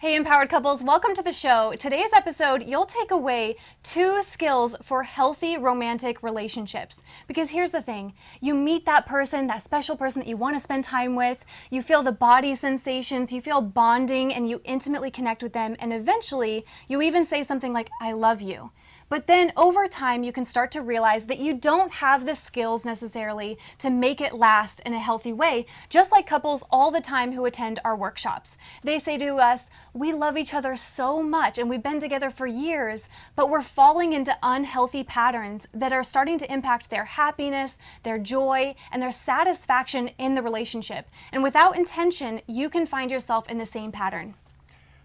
Hey, empowered couples, welcome to the show. Today's episode, you'll take away 2 skills for healthy romantic relationships. Because here's the thing, you meet that person, that special person that you want to spend time with, you feel the body sensations, you feel bonding, and you intimately connect with them, and eventually you even say something like, I love you. But then over time, you can start to realize that you don't have the skills necessarily to make it last in a healthy way, just like couples all the time who attend our workshops. They say to us, we love each other so much and we've been together for years, but we're falling into unhealthy patterns that are starting to impact their happiness, their joy, and their satisfaction in the relationship. And without intention, you can find yourself in the same pattern.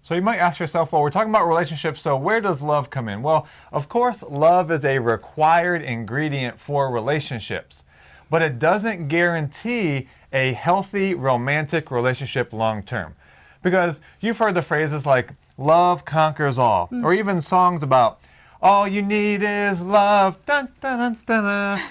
So you might ask yourself, well, we're talking about relationships, so where does love come in? Well, of course, love is a required ingredient for relationships, but it doesn't guarantee a healthy romantic relationship long term. Because you've heard the phrases like, love conquers all, or even songs about, all you need is love, dun, dun, dun, dun, dun.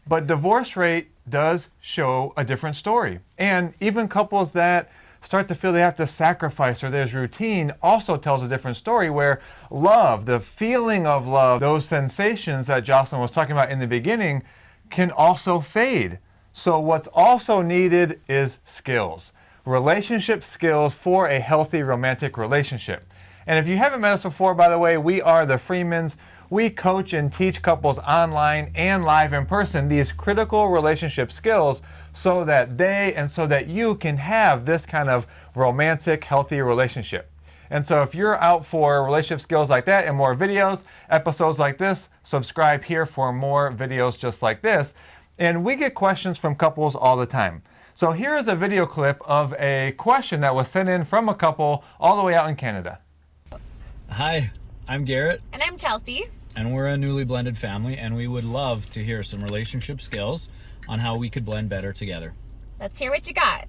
But divorce rate does show a different story. And even couples that start to feel they have to sacrifice or there's routine also tells a different story, where love, the feeling of love, those sensations that Jocelyn was talking about in the beginning, can also fade. So what's also needed is skills. Relationship skills for a healthy romantic relationship. And if you haven't met us before, by the way, we are the Freemans. We coach and teach couples online and live in person these critical relationship skills so that they and so that you can have this kind of romantic, healthy relationship. And so if you're out for relationship skills like that and more videos, episodes like this, subscribe here for more videos just like this. And we get questions from couples all the time. So here is a video clip of a question that was sent in from a couple all the way out in Canada. Hi, I'm Garrett. And I'm Chelsea. And we're a newly blended family, and we would love to hear some relationship skills on how we could blend better together. Let's hear what you got.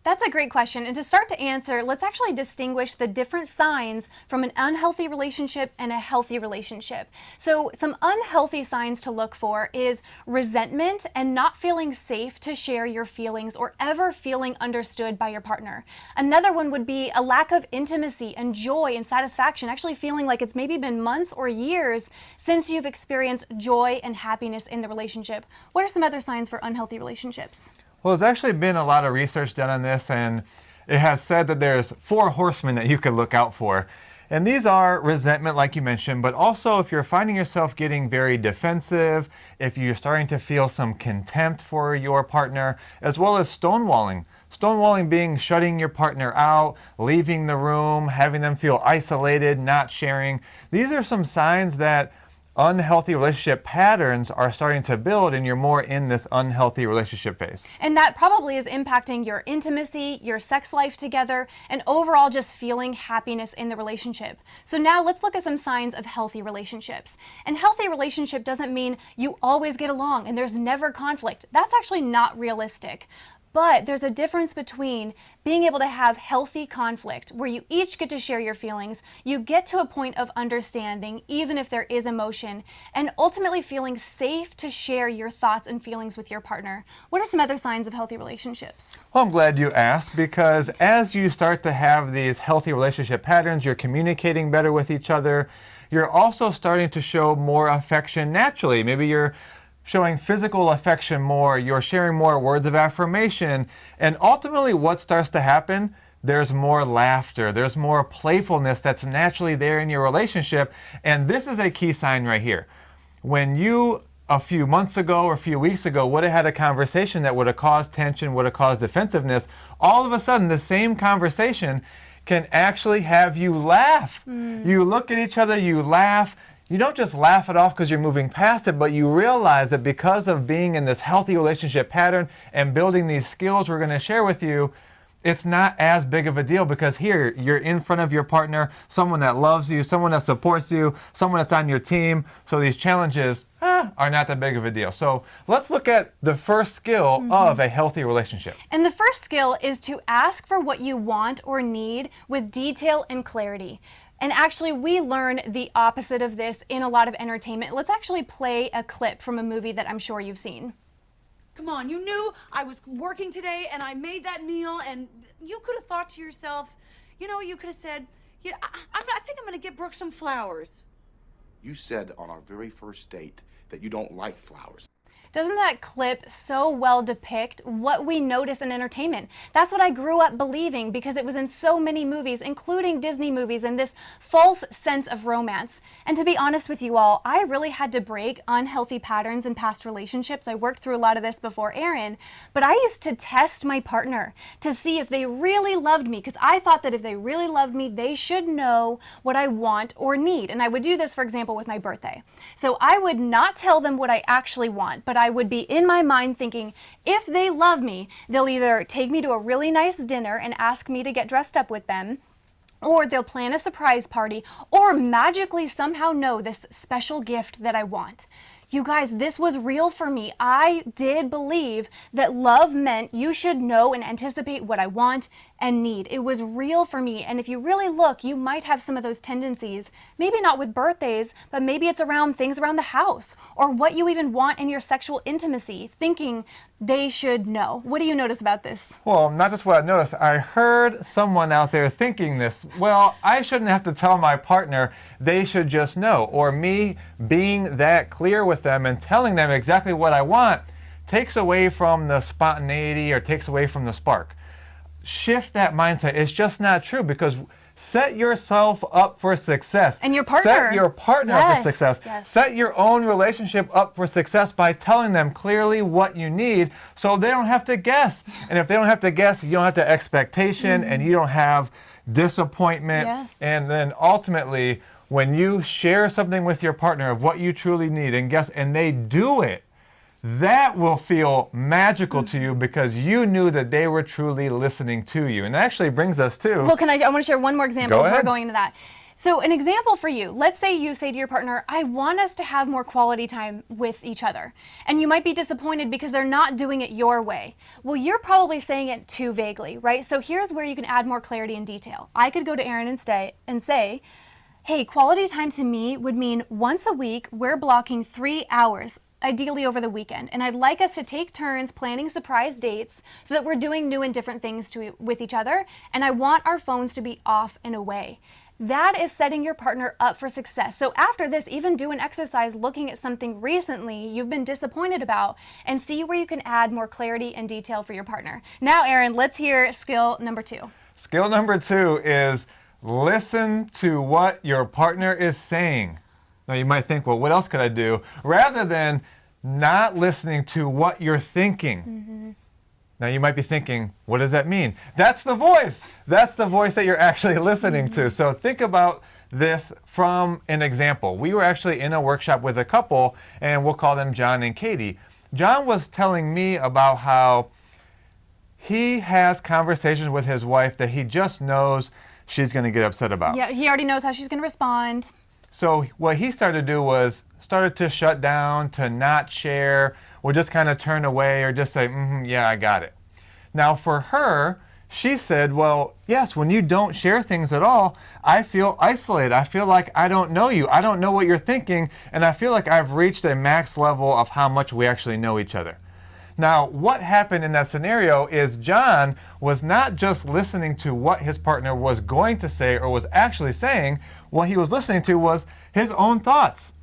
That's a great question. And to start to answer, let's actually distinguish the different signs from an unhealthy relationship and a healthy relationship. So some unhealthy signs to look for is resentment and not feeling safe to share your feelings or ever feeling understood by your partner. Another one would be a lack of intimacy and joy and satisfaction, actually feeling like it's maybe been months or years since you've experienced joy and happiness in the relationship. What are some other signs for unhealthy relationships? Well, there's actually been a lot of research done on this, and it has said that there's 4 horsemen that you could look out for. And these are resentment, like you mentioned, but also if you're finding yourself getting very defensive, if you're starting to feel some contempt for your partner, as well as stonewalling. Stonewalling being shutting your partner out, leaving the room, having them feel isolated, not sharing. These are some signs that unhealthy relationship patterns are starting to build and you're more in this unhealthy relationship phase. And that probably is impacting your intimacy, your sex life together, and overall just feeling happiness in the relationship. So now let's look at some signs of healthy relationships. And healthy relationship doesn't mean you always get along and there's never conflict. That's actually not realistic. But there's a difference between being able to have healthy conflict where you each get to share your feelings, you get to a point of understanding even if there is emotion, and ultimately feeling safe to share your thoughts and feelings with your partner. What are some other signs of healthy relationships? Well, I'm glad you asked, because as you start to have these healthy relationship patterns, you're communicating better with each other, you're also starting to show more affection naturally. Maybe you're showing physical affection more, you're sharing more words of affirmation, and ultimately what starts to happen, there's more laughter, there's more playfulness that's naturally there in your relationship, and this is a key sign right here. When you, a few months ago or a few weeks ago, would have had a conversation that would have caused tension, would have caused defensiveness, all of a sudden the same conversation can actually have you laugh. You look at each other, you laugh. You don't just laugh it off because you're moving past it, but you realize that because of being in this healthy relationship pattern and building these skills we're going to share with you, it's not as big of a deal, because here you're in front of your partner, someone that loves you, someone that supports you, someone that's on your team. So these challenges are not that big of a deal. So let's look at the first skill of a healthy relationship. And the first skill is to ask for what you want or need with detail and clarity. And actually, we learn the opposite of this in a lot of entertainment. Let's actually play a clip from a movie that I'm sure you've seen. Come on, you knew I was working today and I made that meal, and you could have thought to yourself, you could have said, I think I'm going to get Brooke some flowers. You said on our very first date that you don't like flowers. Doesn't that clip so well depict what we notice in entertainment? That's what I grew up believing because it was in so many movies, including Disney movies, and this false sense of romance. And to be honest with you all, I really had to break unhealthy patterns in past relationships. I worked through a lot of this before Aaron, but I used to test my partner to see if they really loved me, because I thought that if they really loved me, they should know what I want or need. And I would do this, for example, with my birthday. So I would not tell them what I actually want, but I would be in my mind thinking, if they love me, they'll either take me to a really nice dinner and ask me to get dressed up with them, or they'll plan a surprise party, or magically somehow know this special gift that I want. You guys, this was real for me. I did believe that love meant you should know and anticipate what I want and need. It was real for me. And if you really look, you might have some of those tendencies, maybe not with birthdays, but maybe it's around things around the house or what you even want in your sexual intimacy, thinking they should know. What do you notice about this? Well, not just what I noticed. I heard someone out there thinking this, well, I shouldn't have to tell my partner, they should just know. Or me being that clear with them and telling them exactly what I want takes away from the spontaneity or takes away from the spark. Shift that mindset. It's just not true, because set yourself up for success. And your partner. Set your partner up for success. Yes. Set your own relationship up for success by telling them clearly what you need so they don't have to guess. And if they don't have to guess, you don't have to expectation and you don't have disappointment. Yes. And then ultimately, when you share something with your partner of what you truly need and they do it, that will feel magical to you because you knew that they were truly listening to you. And that actually brings us to... Well, I want to share one more example Go before ahead. going into that. So an example for you, let's say you say to your partner, I want us to have more quality time with each other. And you might be disappointed because they're not doing it your way. Well, you're probably saying it too vaguely, right? So here's where you can add more clarity and detail. I could go to Aaron and say, hey, quality time to me would mean once a week, we're blocking 3 hours, ideally over the weekend. And I'd like us to take turns planning surprise dates so that we're doing new and different things with each other. And I want our phones to be off and away. That is setting your partner up for success. So after this, even do an exercise looking at something recently you've been disappointed about and see where you can add more clarity and detail for your partner. Now, Aaron, let's hear skill number 2. Skill number 2 is listen to what your partner is saying. Now you might think, well, what else could I do? Rather than not listening to what you're thinking. Now you might be thinking, what does that mean? That's the voice. That's the voice that you're actually listening to. So think about this from an example. We were actually in a workshop with a couple, and we'll call them John and Katie. John was telling me about how he has conversations with his wife that he just knows she's going to get upset about. Yeah, he already knows how she's going to respond. So what he started to do was started to shut down, to not share, or just kind of turn away or just say, yeah, I got it. Now for her, she said, well, yes, when you don't share things at all, I feel isolated. I feel like I don't know you. I don't know what you're thinking, and I feel like I've reached a max level of how much we actually know each other. Now, what happened in that scenario is John was not just listening to what his partner was going to say or was actually saying. What he was listening to was his own thoughts.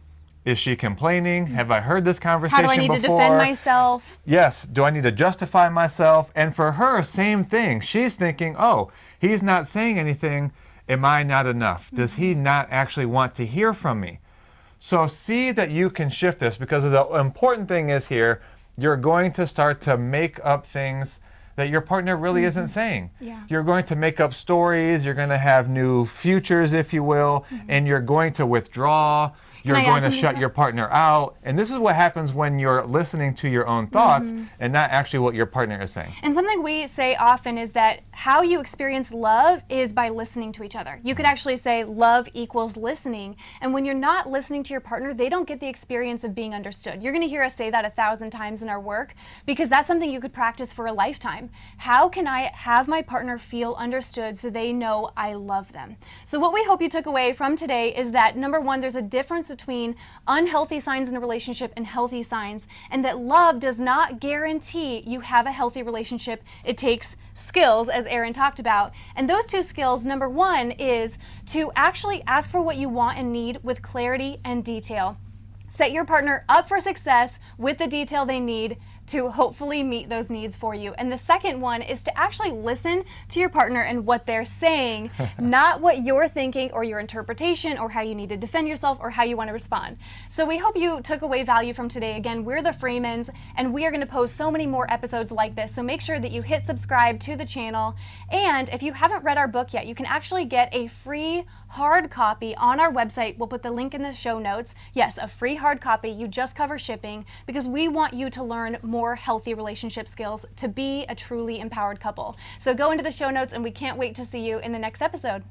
Is she complaining? Have I heard this conversation before? How do I need to defend myself? Yes. Do I need to justify myself? And for her, same thing. She's thinking, oh, he's not saying anything. Am I not enough? Does he not actually want to hear from me? So see that you can shift this, because the important thing is here, you're going to start to make up things that your partner really isn't saying. Yeah. You're going to make up stories, you're going to have new futures, if you will, and you're going to withdraw. You're going to shut your partner out. And this is what happens when you're listening to your own thoughts and not actually what your partner is saying. And something we say often is that how you experience love is by listening to each other. You could actually say love equals listening. And when you're not listening to your partner, they don't get the experience of being understood. You're going to hear us say that 1,000 times in our work, because that's something you could practice for a lifetime. How can I have my partner feel understood so they know I love them? So what we hope you took away from today is that, number one, there's a difference between unhealthy signs in a relationship and healthy signs, and that love does not guarantee you have a healthy relationship. It takes skills, as Erin talked about. And those two skills, number one is to actually ask for what you want and need with clarity and detail. Set your partner up for success with the detail they need to hopefully meet those needs for you. And the second one is to actually listen to your partner and what they're saying, not what you're thinking or your interpretation or how you need to defend yourself or how you want to respond. So we hope you took away value from today. Again, we're the Freemans, and we are going to post so many more episodes like this. So make sure that you hit subscribe to the channel. And if you haven't read our book yet, you can actually get a free hard copy on our website. We'll put the link in the show notes. Yes, a free hard copy. You just cover shipping, because we want you to learn more healthy relationship skills to be a truly empowered couple. So go into the show notes, and we can't wait to see you in the next episode.